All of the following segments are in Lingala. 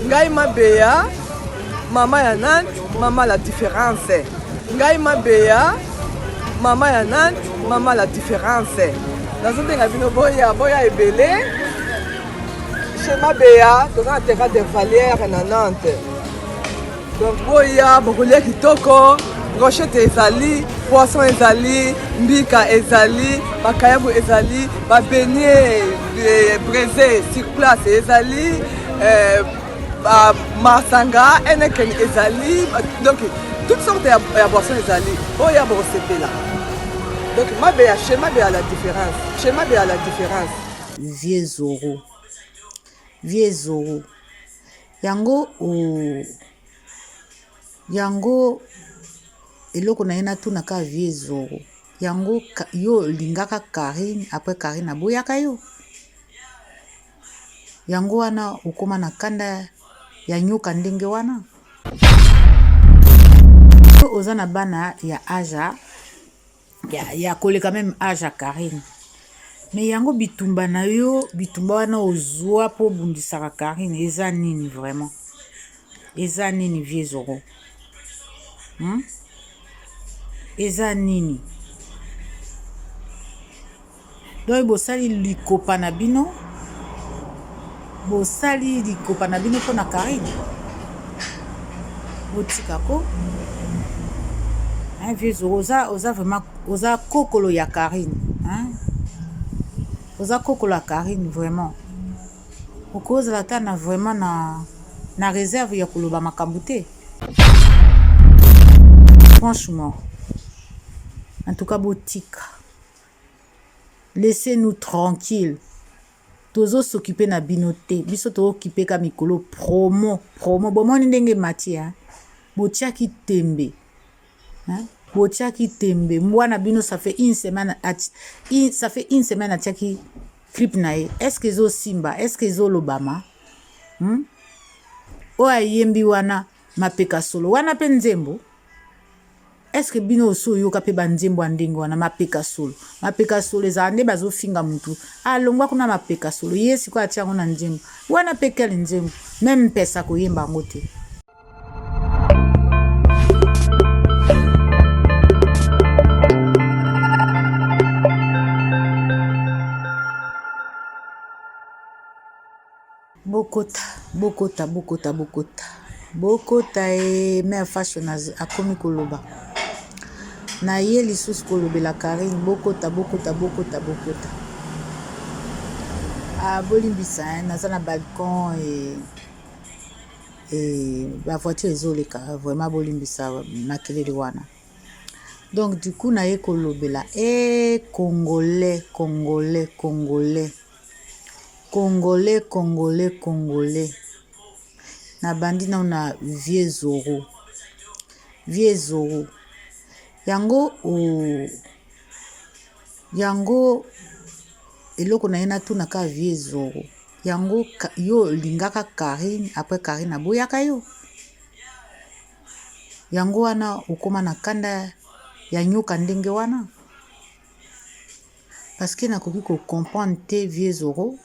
Ngai mabeya, maman ya Nantes, maman la différence. Ngai mabeya, maman ya Nantes, maman la différence. Dans un temps, bino boya ebele. Chez mabeya, dans un terrain de Valère na Nantes. Donc boya, bokolia kitoko, rochette ezali, poisson ezali, mbika ezali, bakayabu ezali, ba beignet braisé sur place ezali. Masanga, Eneken ezali, donc toutes sortes de boissons ezali. Oh, il y a bon CP là. Donc, chez Mabéa la différence. Chez Mabéa la différence. Vieux Zoro. Vieux Zoro. Yango, eloko na yena tu naka Vieux Zoro. Yango, yo lingaka Karine, après Karine aboyaka yo. Yango wana ukoma na kanda ya nyoka ndenge wana. Oza na bana ya aja ya koleka même aja Karine. Mais yango bitumba na yo, bitumba wana ozwa po bundisaka Karine, eza nini vraiment? Eza nini Vieux Zoro? Eza nini? Donc bosali likopa na bino. Bosali likopa na bino pona Karine. Botikako. Vieux Zoro, oza vraiment, oza kokolo ya Karine. Oza kokolo ya Karine, vraiment. Okoza la ta na vraiment na réserve ya koloba makambo te. Franchement. En tout cas, botika. Laissez-nous tranquilles. Tozo s'occuper na binote. Biso to occuper ka mikolo promo. Bomoni ndenge mati botiaki tembe. Botiaki tembe. Mwana bino ça fait une semaine atiaki clip na ye. Est-ce que zo simba? Est-ce que zo lobama? O ayembi wana mapeka solo. Wana pe nzembo? Est-ce que bino oso yoka pe banzembo andenge wana mapeka solo? Mapeka solo eza ande bazo finga mutu. Longwa kuna mapeka solo. Yesi kwa atiango na nzembo. Wana pe kele nzembo. Même pesa koyemba ngote. Bokota e mère fashion akomi koloba. Na ye lisusu kolobela Karine bokota. Bolimbisa naza na balcon et la voiture ezoleka vraiment bolimbisa makelele wana. Donc du coup na ye kolobela Congolais. Na bandi na Vieux Zoro. Yango eloko na yena tu naka Vieux Zoro. Yango yo lingaka Karine, après Karine aboyaka yo. Yango wana ukoma na kanda ya nyoka ndenge wana. Parce que nakoki ko comprendre te Vieux Zoro.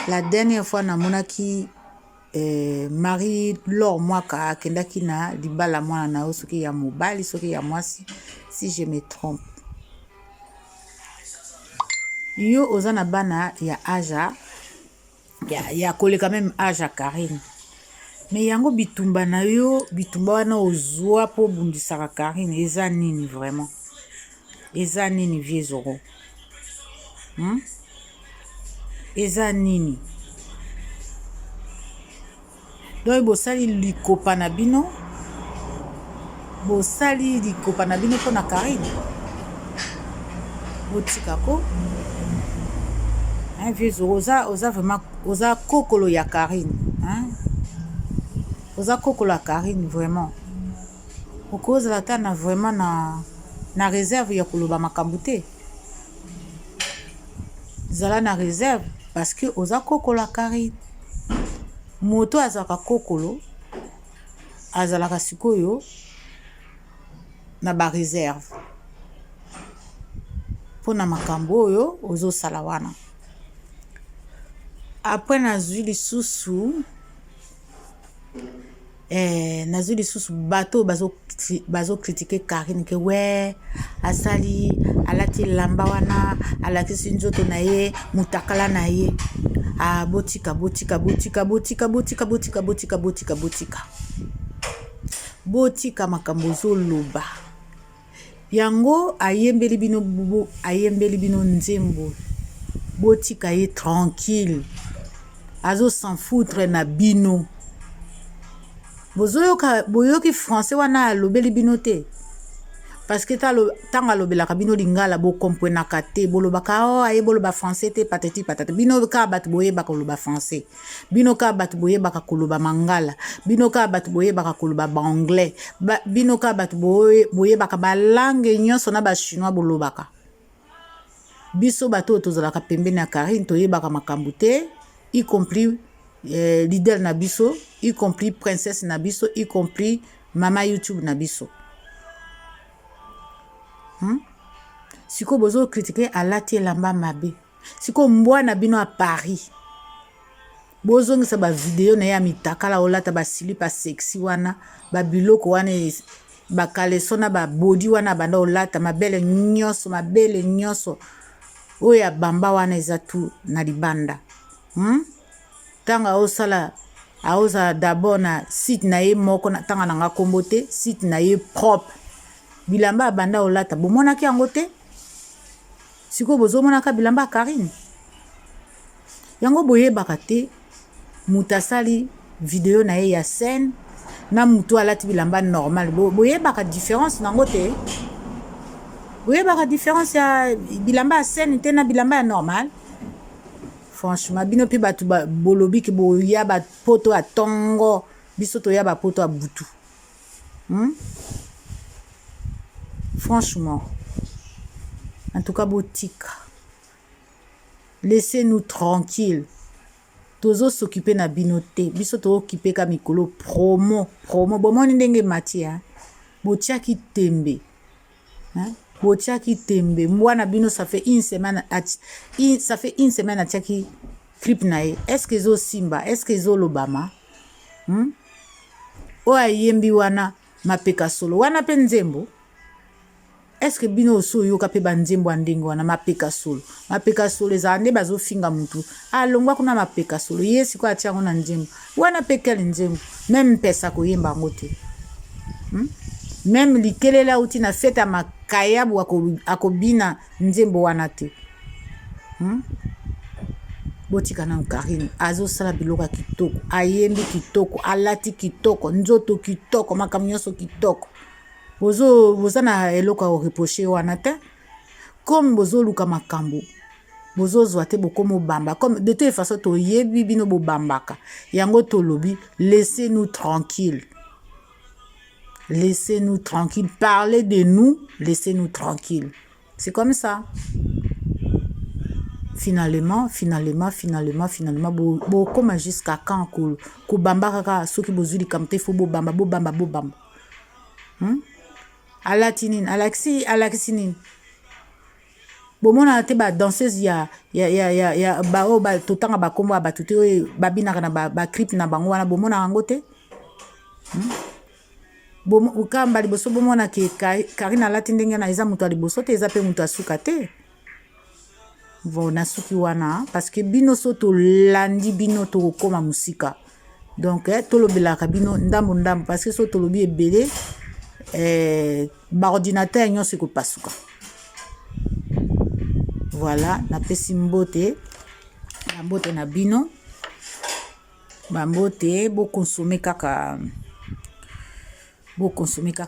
La dernière fois na monaki Marie-Laure Mwaka akendaki na libala mwana na yo soki ya mobali soki ya mwasi si je me trompe. Yo oza na bana ya aja ya koleka même aja Karine. Mais yango bitumba na yo, bitumba wana ozwa po bundisaka Karine, eza nini vraiment? Eza nini Vieux Zoro? Eza nini? Donc bosali likopa na bino. Bosali likopa na bino pona Karine. Botikako. Vieux Zoro, oza vraiment, oza kokolo ya Karine. Oza kokolo ya Karine, vraiment. Okoza la ta na vraiment na réserve ya koloba makambo te. Zala na réserve parce que oza kokolo ya Karine. Moto azaka kokolo azalaka sikoyo na ba réserve pona makambo oyo ozo salawana. Après na zwi lisusu nazwi lisusu bato bazo critiquer Karine ke ouais asali alati lamba wana alakisi nzoto na ye mutakala na ye botika makambo zoloba yango ayembeli bino bubu ayembeli bino nzembo botika ye tranquille azo s'en foutre na bino boyoki français wana alobeli bino te parce que tanga lobelaka bino lingala bokomprenaka te bolobaka aye boloba français te patati patata bino ka bato boyebaka koloba français bino ka bato boyebaka koloba mangala bino ka bato boyebaka koloba anglais bino ka bato boyebaka balangue nyonso na bachinois bolobaka biso bato tozalaka pembeni ya Karine toyebaka makambo te y compris leader na biso y compris princesse na biso y compris mama YouTube na biso siko bozo critiquer alati elamba mabe siko mbwana bino a Paris bozongisa ba video na ya mitakala olata ba silipa sexy wana ba biloko wana ba kaleso na ba body wana banda olata mabele nyonso oya bamba wana ezatu na libanda tanga osala aoza d'abord na site na ye moko na tanga na nga kombo te site na ye propre bilamba banda olata bomonaki yango te siko bozomonaka bilamba Karine yango boyebaka te mutu asali video na ye ya scène na mutu alati bilamba normal boyebaka différence nango te boyebaka différence ya bilamba ya scène te na bilamba ya normal franchement bino pe batu bolobi ki boya ba poto ya tongo biso toya ba poto ya butu franchement en tout cas botika laissez-nous tranquille tozo s'occuper na binote biso to occuper ka mikolo promo bomoni ndenge matia botiaki tembe botiaki tembe mwana bino ça fait une semaine atiaki clip na ye est-ce que zo simba est-ce que zo lobama o ayembi wana mapeka solo wana pe nzembo est-ce que bino oso yoka pe banzembo andingo wana mapeka solo eza nde bazofinga mutu alongwa kuna mapeka solo yesi kwa atiango na nzembo wana pe quel nzembo même pesa koyemba ngote même likelela uti na feta makayabu akobina nzembo wana te botika na Karine azo sala biloka kitoko ayembi kitoko alati kitoko nzoto kitoko makamnyoso kitoko boza na eloko o reprocher wana te comme bozo luka makambo bozo zwa te bokomo bamba comme de toute façon to yebi bino bo bambaka yango to lobi laissez-nous tranquille parlez de nous laissez-nous tranquille c'est comme ça finalement bokoma jusqu'à quand ko bamba kaka soki bozuli kamte fo bo bamba alati nini bomona te ba danseuse ya bao ba totanga ba kombo ba tuté babinaka na ba clip na bango wana bomona yango te ukamba liboso bomona ke Karine alati ndenge na eza mutu liboso te eza pe mutu asuka te na suki wana parce que bino soto landi bino to koma musika donc tolobelaka bino ndambo parce que soto lobi ebele ordinateur nyonso ekopasuka voilà napesi mbote na bino bambote bokonsome kaka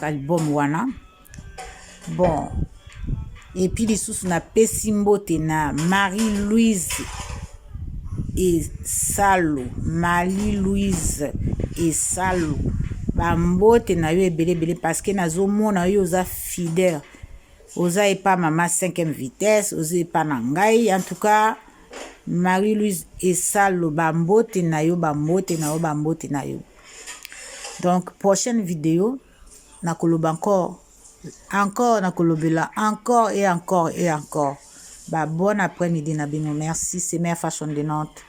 album wana bon et puis lisusu napesi mbote na Marie-Louise Esalo bambote na yo ebele parce que nazomona yo oza fidèle oza epa mama 5e vitesse oza epa na ngai en tout cas Marie-Louise Esalo bambote na yo donc prochaine vidéo nakoloba encore nakolobela encore et encore bon après-midi na bino merci c'est Mère Fashion de Nantes.